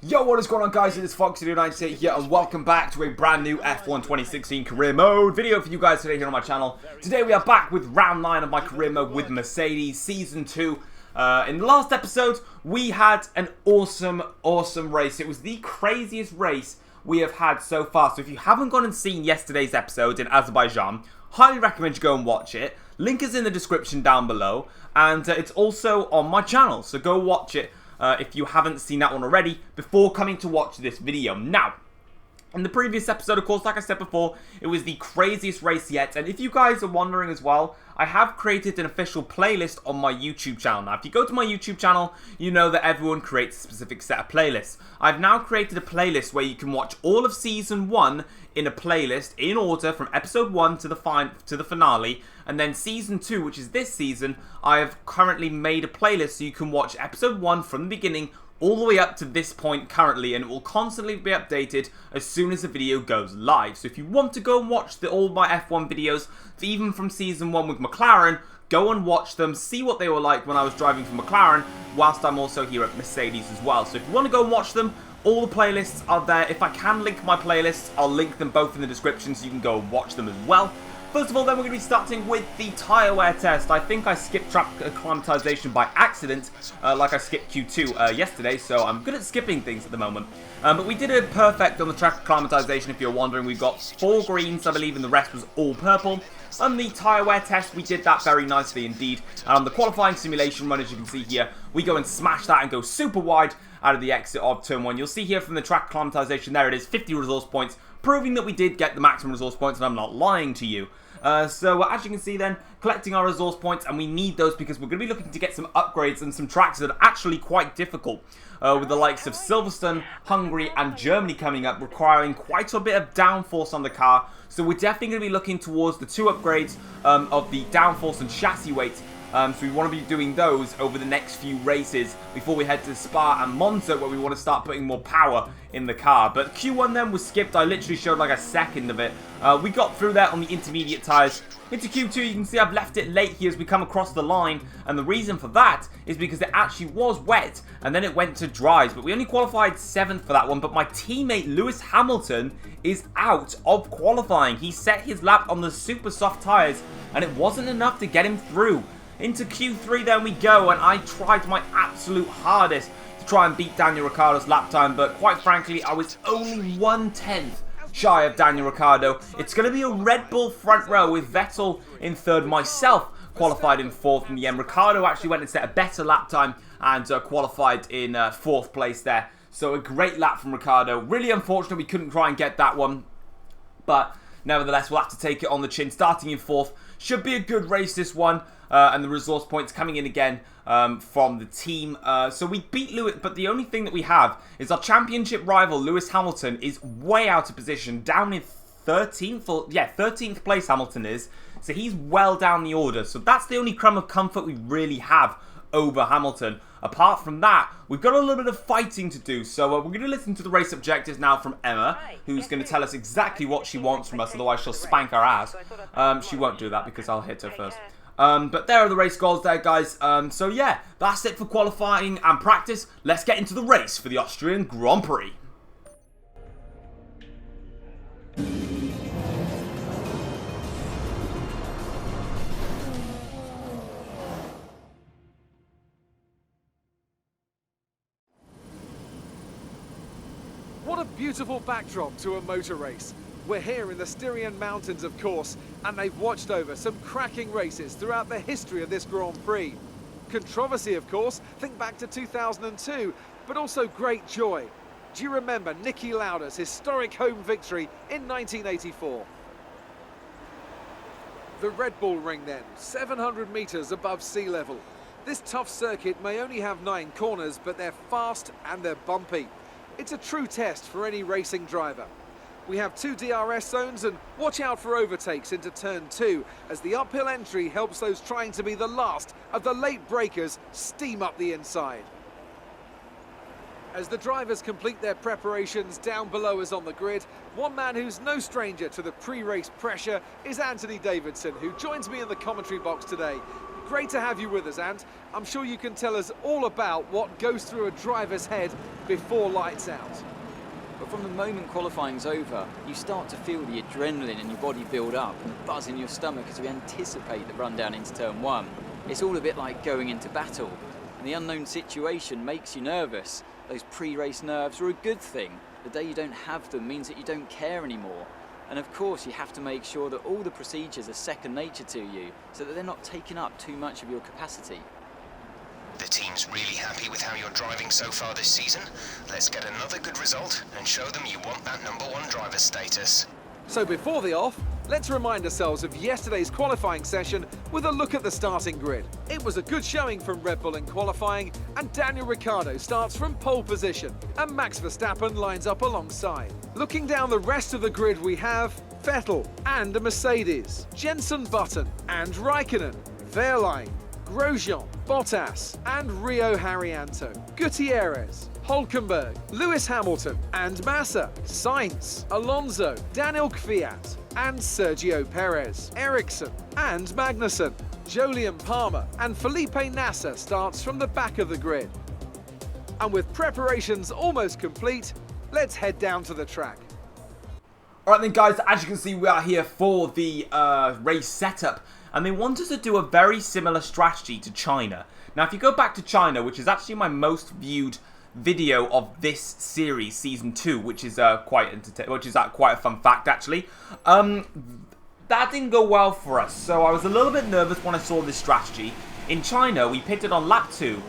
Yo, what is going on, guys? It is Foxy298 here, and welcome back to a brand new F1 2016 career mode video for you guys today here on my channel. Today we are back with round 9 of my career mode with Mercedes Season 2. In the last episode, we had an awesome race. It was the craziest race we have had so far. So if you haven't gone and seen yesterday's episode in Azerbaijan, highly recommend you go and watch it. Link is in the description down below, and it's also on my channel, so go watch it. If you haven't seen that one already, before coming to watch this video. Now, in the previous episode, of course, like I said before, it was the craziest race yet. And if you guys are wondering as well, I have created an official playlist on my YouTube channel. Now, if you go to my YouTube channel, you know that everyone creates a specific set of playlists. I've now created a playlist where you can watch all of Season 1 in a playlist in order from Episode 1 to the finale. And then Season 2, which is this season, I have currently made a playlist so you can watch Episode 1 from the beginning all the way up to this point currently, and it will constantly be updated as soon as the video goes live. So if you want to go and watch all my F1 videos, even from Season 1 with McLaren, go and watch them, see what they were like when I was driving for McLaren, whilst I'm also here at Mercedes as well. So if you want to go and watch them, all the playlists are there. If I can link my playlists, I'll link them both in the description so you can go and watch them as well. First of all, then, we're going to be starting with the tyre wear test. I think I skipped track acclimatization by accident, like I skipped Q2 yesterday, so I'm good at skipping things at the moment. But we did it perfect on the track acclimatization, if you're wondering. We've got 4 greens, I believe, and the rest was all purple. On the tyre wear test, we did that very nicely indeed. The qualifying simulation run, as you can see here, we go and smash that and go super wide out of the exit of Turn 1. You'll see here from the track acclimatization, there it is, 50 resource points, proving that we did get the maximum resource points, and I'm not lying to you. So as you can see then, collecting our resource points, and we need those because we're going to be looking to get some upgrades and some tracks that are actually quite difficult, with the likes of Silverstone, Hungary and Germany coming up, requiring quite a bit of downforce on the car. So we're definitely going to be looking towards the 2 upgrades of the downforce and chassis weight. So we want to be doing those over the next few races before we head to Spa and Monza, where we want to start putting more power in the car. But Q1 then was skipped. I literally showed like a second of it. We got through there on the intermediate tyres. Into Q2, you can see I've left it late here as we come across the line, and the reason for that is because it actually was wet and then it went to dries, but we only qualified 7th for that one. But my teammate Lewis Hamilton is out of qualifying. He set his lap on the super soft tyres and it wasn't enough to get him through. Into Q3 then we go, and I tried my absolute hardest to try and beat Daniel Ricciardo's lap time, but quite frankly I was only 1/10 shy of Daniel Ricciardo. It's going to be a Red Bull front row with Vettel in 3rd, myself qualified in 4th in the end. Ricciardo actually went and set a better lap time and qualified in 4th place there. So a great lap from Ricciardo. Really unfortunate we couldn't try and get that one, but nevertheless we'll have to take it on the chin. Starting in 4th, should be a good race this one. And the resource points coming in again from the team. So we beat Lewis, but the only thing that we have is our championship rival, Lewis Hamilton, is way out of position, down in 13th, or yeah, 13th place Hamilton is. So he's well down the order. So that's the only crumb of comfort we really have over Hamilton. Apart from that, we've got a little bit of fighting to do. So we're going to listen to the race objectives now from Emma, who's going to tell us exactly what she wants from us, otherwise she'll spank our ass. She won't do that because I'll hit her first. But there are the race goals there, guys. So yeah, that's it for qualifying and practice. Let's get into the race for the Austrian Grand Prix. What a beautiful backdrop to a motor race. We're here in the Styrian Mountains, of course, and they've watched over some cracking races throughout the history of this Grand Prix. Controversy, of course, think back to 2002, but also great joy. Do you remember Niki Lauda's historic home victory in 1984? The Red Bull Ring then, 700 metres above sea level. This tough circuit may only have 9 corners, but they're fast and they're bumpy. It's a true test for any racing driver. We have 2 DRS zones, and watch out for overtakes into Turn 2 as the uphill entry helps those trying to be the last of the late breakers steam up the inside. As the drivers complete their preparations down below us on the grid, one man who's no stranger to the pre-race pressure is Anthony Davidson, who joins me in the commentary box today. Great to have you with us, Ant. I'm sure you can tell us all about what goes through a driver's head before lights out. But from the moment qualifying's over, you start to feel the adrenaline in your body build up and the buzz in your stomach as we anticipate the run down into turn one. It's all a bit like going into battle, and the unknown situation makes you nervous. Those pre-race nerves are a good thing. The day you don't have them means that you don't care anymore. And of course, you have to make sure that all the procedures are second nature to you, so that they're not taking up too much of your capacity. The team's really happy with how you're driving so far this season. Let's get another good result and show them you want that #1 driver status. So before the off, let's remind ourselves of yesterday's qualifying session with a look at the starting grid. It was a good showing from Red Bull in qualifying, and Daniel Ricciardo starts from pole position, and Max Verstappen lines up alongside. Looking down the rest of the grid, we have Vettel and a Mercedes, Jenson Button and Raikkonen, Wehrlein, Grosjean, Bottas and Rio Haryanto, Gutierrez, Hulkenberg, Lewis Hamilton and Massa, Sainz, Alonso, Daniel Kvyat and Sergio Perez, Ericsson and Magnussen, Jolyon Palmer and Felipe Nasser starts from the back of the grid. And with preparations almost complete, let's head down to the track. Alright then guys, as you can see, we are here for the race setup, and they want us to do a very similar strategy to China. Now if you go back to China, which is actually my most viewed video of this series, season 2, which is quite a fun fact actually, that didn't go well for us, so I was a little bit nervous when I saw this strategy. In China, we pitted on lap 2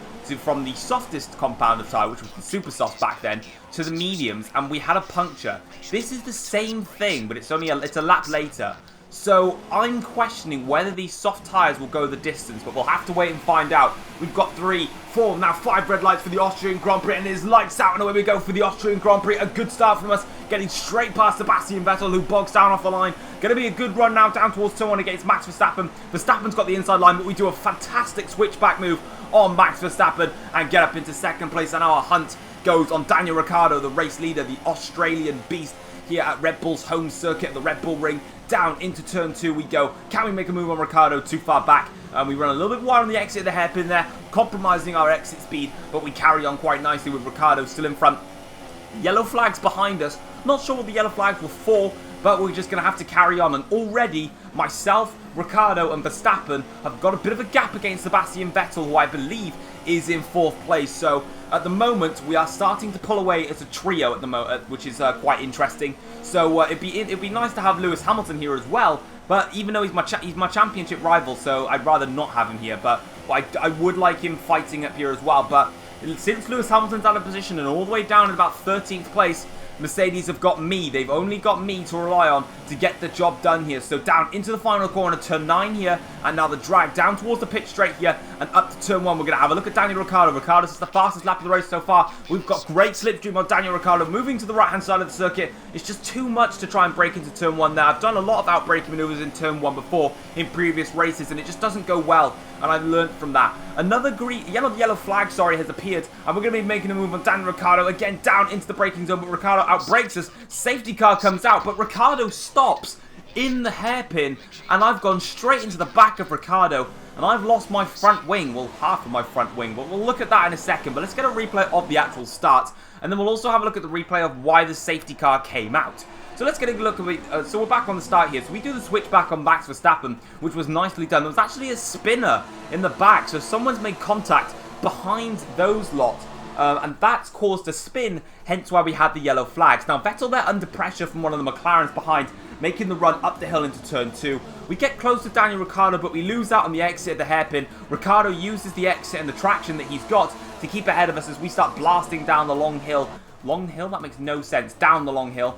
from the softest compounder tyre, which was the super soft back then, to the mediums, and we had a puncture. This is the same thing, but it's a lap later. So I'm questioning whether these soft tyres will go the distance, but we'll have to wait and find out. We've got 3, 4, now 5 red lights for the Austrian Grand Prix, and it is lights out, and away we go for the Austrian Grand Prix. A good start from us, getting straight past Sebastian Vettel, who bogs down off the line. Going to be a good run now down towards turn 1 against Max Verstappen. Verstappen's got the inside line, but we do a fantastic switchback move on Max Verstappen and get up into second place, and our hunt goes on Daniel Ricciardo, the race leader, the Australian beast, here at Red Bull's home circuit, the Red Bull Ring. Down into turn 2 we go. Can we make a move on Ricciardo? Too far back. We run a little bit wide on the exit of the hairpin there, compromising our exit speed, but we carry on quite nicely with Ricciardo still in front. Yellow flags behind us. Not sure what the yellow flags were for, but we're just going to have to carry on. And already, myself, Ricciardo and Verstappen have got a bit of a gap against Sebastian Vettel, who I believe is in 4th place. So at the moment, we are starting to pull away as a trio at the moment, which is quite interesting. So it'd be nice to have Lewis Hamilton here as well. But even though he's my championship rival, so I'd rather not have him here. But I would like him fighting up here as well. But since Lewis Hamilton's out of position and all the way down at about 13th place, Mercedes have got me. They've only got me to rely on to get the job done here. So down into the final corner, turn 9 here, and now the drag down towards the pit straight here, and up to turn 1. We're going to have a look at Daniel Ricciardo. Ricciardo's the fastest lap of the race so far. We've got great slipstream on Daniel Ricciardo, moving to the right-hand side of the circuit. It's just too much to try and break into turn 1 there. I've done a lot of outbraking maneuvers in turn 1 before in previous races, and it just doesn't go well, and I've learned from that. Another yellow flag, has appeared, and we're going to be making a move on Daniel Ricciardo, again down into the braking zone, but Ricciardo outbrakes us. Safety car comes out, but Ricciardo stops in the hairpin, and I've gone straight into the back of Ricciardo, and I've lost my front wing, well, half of my front wing, but we'll look at that in a second. But let's get a replay of the actual start, and then we'll also have a look at the replay of why the safety car came out. So let's get a look at it. So we're back on the start here. So we do the switch back on Max Verstappen, which was nicely done. There was actually a spinner in the back, so someone's made contact behind those lot. And that's caused a spin, hence why we had the yellow flags. Now, Vettel there under pressure from one of the McLarens behind, making the run up the hill into turn 2. We get close to Daniel Ricciardo, but we lose out on the exit of the hairpin. Ricciardo uses the exit and the traction that he's got to keep ahead of us as we start blasting down the long hill. Long hill? That makes no sense. Down the long hill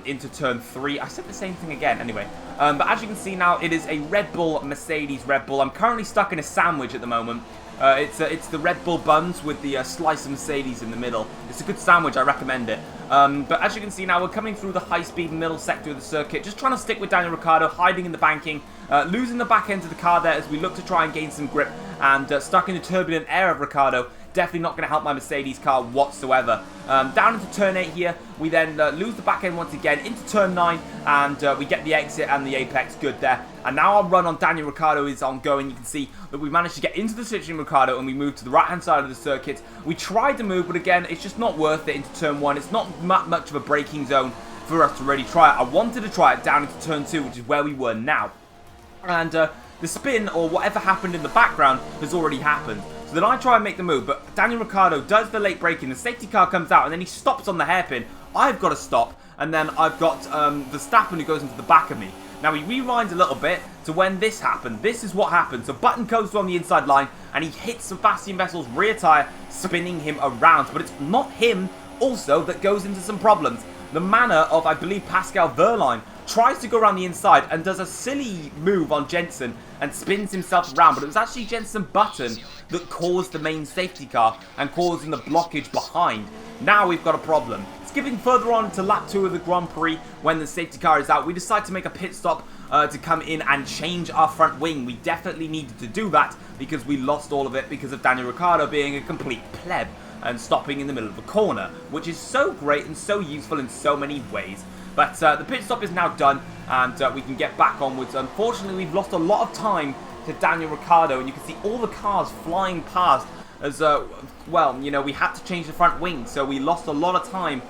into turn 3. I said the same thing again. Anyway, but as you can see now, it is a Red Bull Mercedes Red Bull. I'm currently stuck in a sandwich at the moment. It's the Red Bull buns with the slice of Mercedes in the middle. It's a good sandwich, I recommend it. But as you can see now, we're coming through the high-speed middle sector of the circuit, just trying to stick with Daniel Ricciardo, hiding in the banking, losing the back end of the car there as we look to try and gain some grip, and stuck in the turbulent air of Ricciardo, definitely not going to help my Mercedes car whatsoever. Down into turn 8 here, we then lose the back end once again into turn 9, and we get the exit and the apex good there. And now our run on Daniel Ricciardo is ongoing. You can see that we managed to get into the switching Ricciardo, and we moved to the right-hand side of the circuit. We tried to move, but again, it's just not worth it into turn 1. It's not much of a braking zone for us to really try it. I wanted to try it down into turn 2, which is where we were now. And the spin, or whatever happened in the background, has already happened. So then I try and make the move, but Daniel Ricciardo does the late braking. The safety car comes out, and then he stops on the hairpin. I've got to stop, and then I've got Verstappen who goes into the back of me. Now, we rewind a little bit to when this happened. This is what happened. So Button goes on the inside line, and he hits Sebastian Vettel's rear tyre, spinning him around. But it's not him also that goes into some problems. The manner of, I believe, Pascal Wehrlein tries to go around the inside and does a silly move on Jensen and spins himself around, but it was actually Jensen Button that caused the main safety car and causing the blockage behind. Now we've got a problem. Skipping further on to lap 2 of the Grand Prix, when the safety car is out, we decide to make a pit stop to come in and change our front wing. We definitely needed to do that because we lost all of it because of Daniel Ricciardo being a complete pleb and stopping in the middle of a corner, which is so great and so useful in so many ways. But the pit stop is now done, and we can get back onwards. Unfortunately, we've lost a lot of time to Daniel Ricciardo, and you can see all the cars flying past as, well, you know, we had to change the front wing, so we lost a lot of time.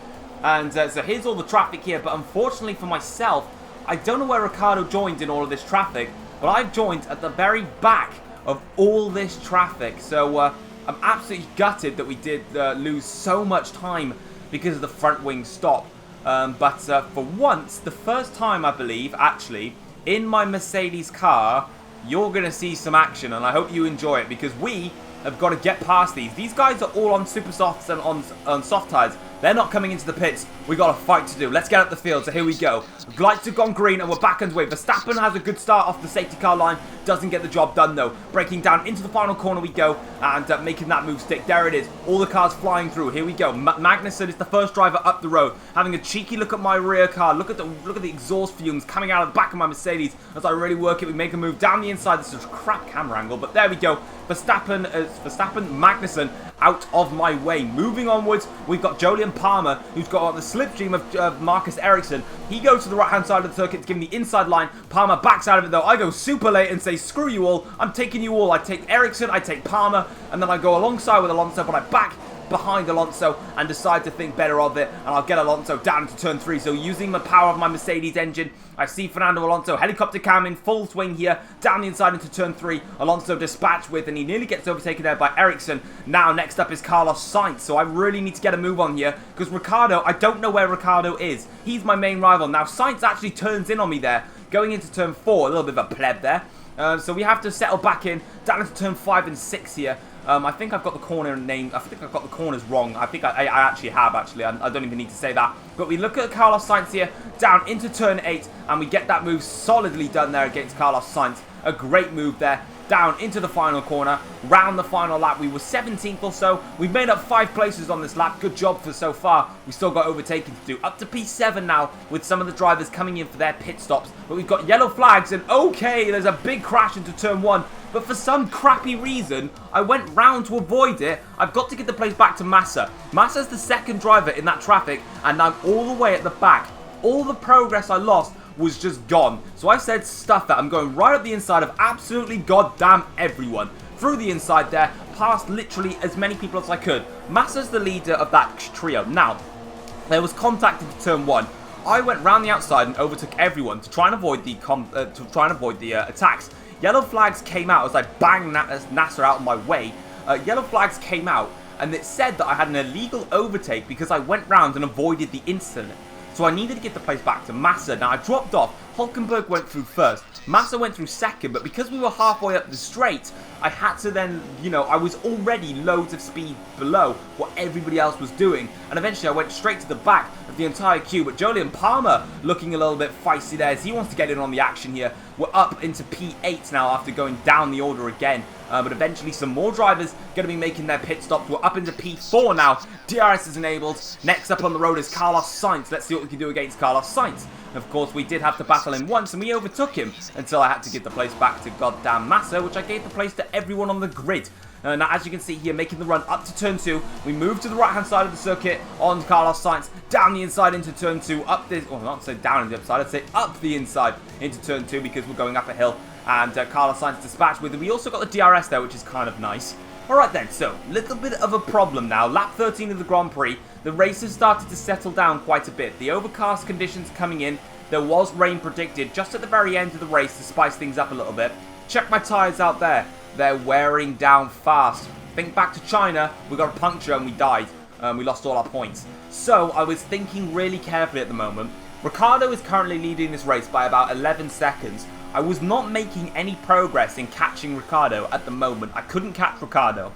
And so here's all the traffic here, but unfortunately for myself, I don't know where Ricciardo joined in all of this traffic, but I've joined at the very back of all this traffic. So I'm absolutely gutted that we did lose so much time because of the front wing stop. But for once, the first time I believe, actually, in my Mercedes car, you're going to see some action, and I hope you enjoy it, because we have got to get past these. These guys are all on super softs and on soft tyres. They're not coming into the pits. We've got a fight to do. Let's get up the field. So here we go. Lights have gone green and we're back underway. Verstappen has a good start off the safety car line. Doesn't get the job done though. Breaking down into the final corner we go, and making that move stick. There it is. All the cars flying through. Here we go. Magnussen is the first driver up the road. Having a cheeky look at my rear car. Look at the exhaust fumes coming out of the back of my Mercedes. As I really work it, we make a move down the inside. This is a crap camera angle, but there we go. Verstappen, Magnussen out of my way. Moving onwards, we've got Jolyon Palmer, who's got on the slipstream of Marcus Ericsson. He goes to the right-hand side of the circuit to give him the inside line. Palmer backs out of it, though. I go super late and say, screw you all. I'm taking you all. I take Ericsson, I take Palmer, and then I go alongside with Alonso, but I back behind Alonso and decide to think better of it, and I'll get Alonso down to turn 3. So using the power of my Mercedes engine, I see Fernando Alonso helicopter cam in full swing here, down the inside into turn 3. Alonso dispatched with, and he nearly gets overtaken there by Ericsson. Now next up is Carlos Sainz, so I really need to get a move on here, because Ricciardo, I don't know where Ricciardo is. He's my main rival. Now Sainz actually turns in on me there, going into turn 4, a little bit of a pleb there. So we have to settle back in, down into turn 5 and 6 here. I think I've got the corner named. I think I've got the corners wrong. I think I actually have, actually. I don't even need to say that. But we look at Carlos Sainz here, down into turn 8, and we get that move solidly done there against Carlos Sainz. A great move there. Down into the final corner, round the final lap. We were 17th or so. We've made up 5 places on this lap. Good job for so far. We still got overtaking to do. Up to P7 now, with some of the drivers coming in for their pit stops. But we've got yellow flags, and okay, there's a big crash into turn 1. But for some crappy reason, I went round to avoid it. I've got to get the place back to Massa. Massa's the second driver in that traffic, and I'm all the way at the back. All the progress I lost was just gone. So I said, stuff that. I'm going right up the inside of absolutely goddamn everyone. Through the inside there, past literally as many people as I could. Massa's the leader of that trio. Now, there was contact into turn 1. I went round the outside and overtook everyone to try and avoid the attacks. Yellow flags came out as I banged Nasser out of my way. Yellow flags came out, and it said that I had an illegal overtake because I went round and avoided the incident. So I needed to get the place back to Massa. Now I dropped off. Hulkenberg went through first. Massa went through second, but because we were halfway up the straight, I had to then, you know, I was already loads of speed below what everybody else was doing. And eventually I went straight to the back of the entire queue. But Jolyon Palmer looking a little bit feisty there as he wants to get in on the action here. We're up into P8 now after going down the order again. But eventually some more drivers going to be making their pit stops. We're up into P4 now. DRS is enabled. Next up on the road is Carlos Sainz. Let's see what we can do against Carlos Sainz. Of course, we did have to battle him once, and we overtook him until I had to give the place back to goddamn Massa, which I gave the place to everyone on the grid. Now, as you can see here, making the run up to turn 2. We move to the right-hand side of the circuit on Carlos Sainz, down the inside into turn 2, up this, well, not say down the upside, I'd say up the inside into turn 2 because we're going up a hill. And Carlos Sainz dispatched with it. We also got the DRS there, which is kind of nice. Alright then, so, little bit of a problem now. Lap 13 of the Grand Prix, the race has started to settle down quite a bit. The overcast conditions coming in, there was rain predicted just at the very end of the race to spice things up a little bit. Check my tyres out there. They're wearing down fast. Think back to China, we got a puncture and we died. We lost all our points. So, I was thinking really carefully at the moment. Ricciardo is currently leading this race by about 11 seconds. I was not making any progress in catching Ricciardo at the moment. I couldn't catch Ricciardo.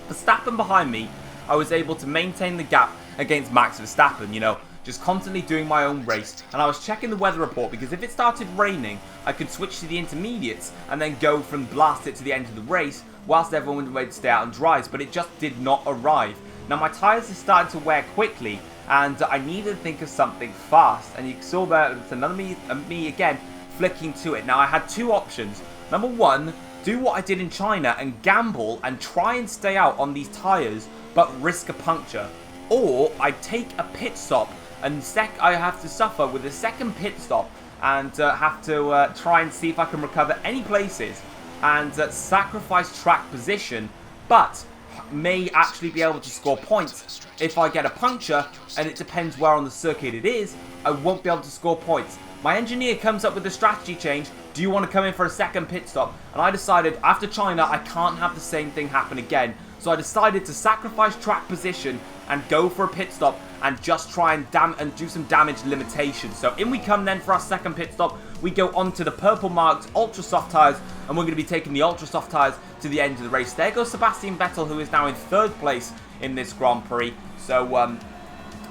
Verstappen behind me, I was able to maintain the gap against Max Verstappen, you know, just constantly doing my own race. And I was checking the weather report because if it started raining, I could switch to the intermediates and then go from blast it to the end of the race whilst everyone would wait to stay out and dries, but it just did not arrive. Now my tyres are starting to wear quickly and I needed to think of something fast. And you saw that it's another me again flicking to it. Now I had two options. Number one, do what I did in China and gamble and try and stay out on these tyres but risk a puncture. Or I take a pit stop and I have to suffer with a second pit stop and have to try and see if I can recover any places and sacrifice track position, but may actually be able to score points. If I get a puncture, and it depends where on the circuit it is, I won't be able to score points. My engineer comes up with a strategy change. Do you want to come in for a second pit stop? And I decided after China I can't have the same thing happen again. So I decided to sacrifice track position and go for a pit stop and just try and do some damage limitation. So in we come then for our second pit stop. We go on to the purple marked ultra soft tyres and we're going to be taking the ultra soft tyres to the end of the race. There goes Sebastian Vettel, who is now in third place in this Grand Prix. So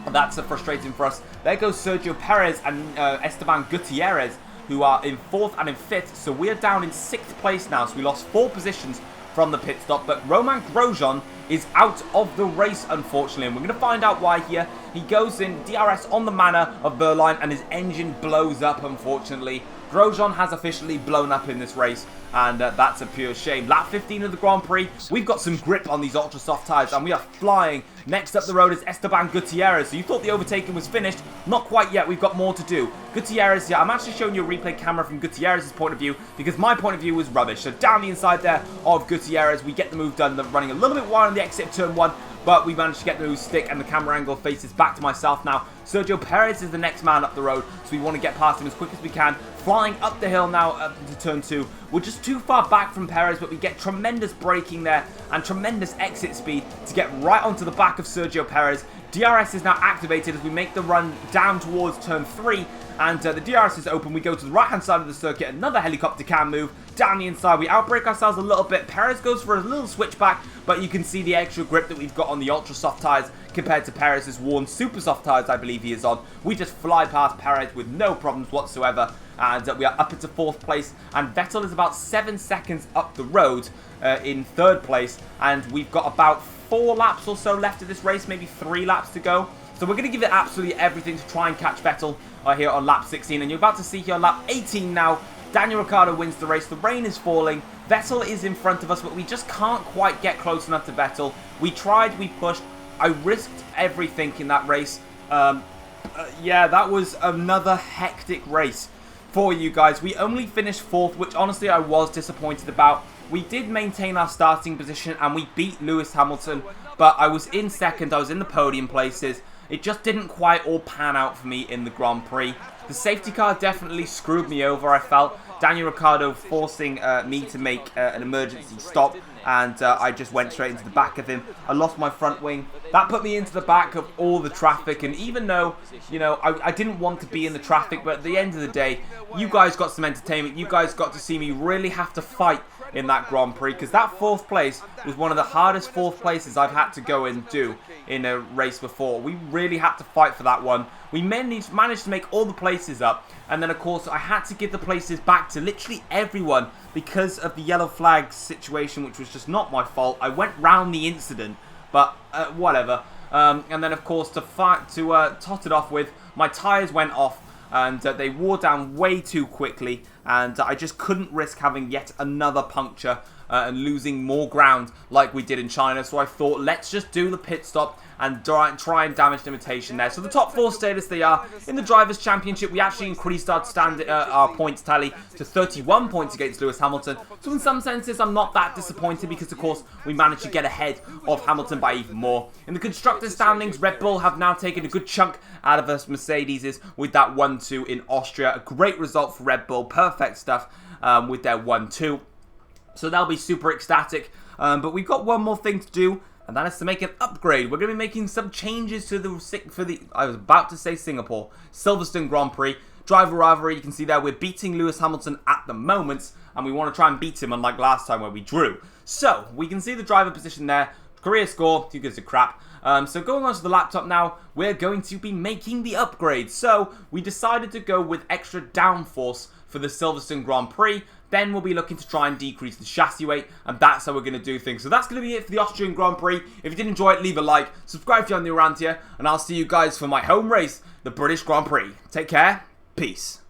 that's frustrating for us. There goes Sergio Perez and Esteban Gutierrez, who are in 4th and in 5th. So we're down in 6th place now. So we lost 4 positions from the pit stop. But Romain Grosjean is out of the race, unfortunately. And we're going to find out why here. He goes in DRS on the manor of Berline and his engine blows up, unfortunately. Grosjean has officially blown up in this race, and that's a pure shame. Lap 15 of the Grand Prix, we've got some grip on these ultra soft tyres, and we are flying. Next up the road is Esteban Gutierrez. So you thought the overtaking was finished? Not quite yet, we've got more to do. Gutierrez, yeah, I'm actually showing you a replay camera from Gutierrez's point of view, because my point of view was rubbish. So down the inside there of Gutierrez, we get the move done. They're running a little bit wide on the exit of turn 1, but we managed to get the move stick, and the camera angle faces back to myself now. Sergio Perez is the next man up the road, so we want to get past him as quick as we can. Flying up the hill now up to turn 2. We're just too far back from Perez, but we get tremendous braking there and tremendous exit speed to get right onto the back of Sergio Perez. DRS is now activated as we make the run down towards turn 3, and the DRS is open. We go to the right-hand side of the circuit, another helicopter cam move down the inside. We outbrake ourselves a little bit. Perez goes for a little switchback, but you can see the extra grip that we've got on the ultra soft tyres compared to Perez's worn super soft tyres I believe he is on. We just fly past Perez with no problems whatsoever, and we are up into 4th place, and Vettel is about 7 seconds up the road in 3rd place, and we've got about 4 laps or so left of this race, maybe 3 laps to go. So we're going to give it absolutely everything to try and catch Vettel here on lap 16, and you're about to see here on lap 18 now. Daniel Ricciardo wins the race. The rain is falling. Vettel is in front of us, but we just can't quite get close enough to Vettel. We tried, we pushed. I risked everything in that race. Yeah, that was another hectic race for you guys. We only finished 4th, which honestly I was disappointed about. We did maintain our starting position and we beat Lewis Hamilton, but I was in 2nd, I was in the podium places. It just didn't quite all pan out for me in the Grand Prix. The safety car definitely screwed me over, I felt. Daniel Ricciardo forcing me to make an emergency stop, and I just went straight into the back of him. I lost my front wing. That put me into the back of all the traffic, and even though, you know, I didn't want to be in the traffic, but at the end of the day, you guys got some entertainment. You guys got to see me really have to fight in that Grand Prix, because that 4th place was one of the hardest 4th places I've had to go and do in a race before. We really had to fight for that one. We managed to make all the places up, and then of course I had to give the places back to literally everyone because of the yellow flag situation, which was just not my fault. I went round the incident, but whatever. And then of course to tot it off with, my tyres went off and they wore down way too quickly, and I just couldn't risk having yet another puncture and losing more ground like we did in China. So I thought, let's just do the pit stop and try and damage limitation there. So the top 4 status they are. In the Drivers' Championship, we actually increased our points tally to 31 points against Lewis Hamilton. So in some senses, I'm not that disappointed because, of course, we managed to get ahead of Hamilton by even more. In the Constructors' standings, Red Bull have now taken a good chunk out of us Mercedes with that 1-2 in Austria. A great result for Red Bull. Perfect stuff with their 1-2. So they'll be super ecstatic. But we've got one more thing to do, and that is to make an upgrade. We're going to be making some changes to I was about to say Singapore, Silverstone Grand Prix. Driver rivalry, you can see there, we're beating Lewis Hamilton at the moment, and we want to try and beat him unlike last time where we drew. So, we can see the driver position there. Career score, who gives a crap. So going on to the laptop now, we're going to be making the upgrade. So, we decided to go with extra downforce for the Silverstone Grand Prix. Then we'll be looking to try and decrease the chassis weight, and that's how we're going to do things. So that's going to be it for the Austrian Grand Prix. If you did enjoy it, leave a like, subscribe if you're new around here, and I'll see you guys for my home race, the British Grand Prix. Take care, peace.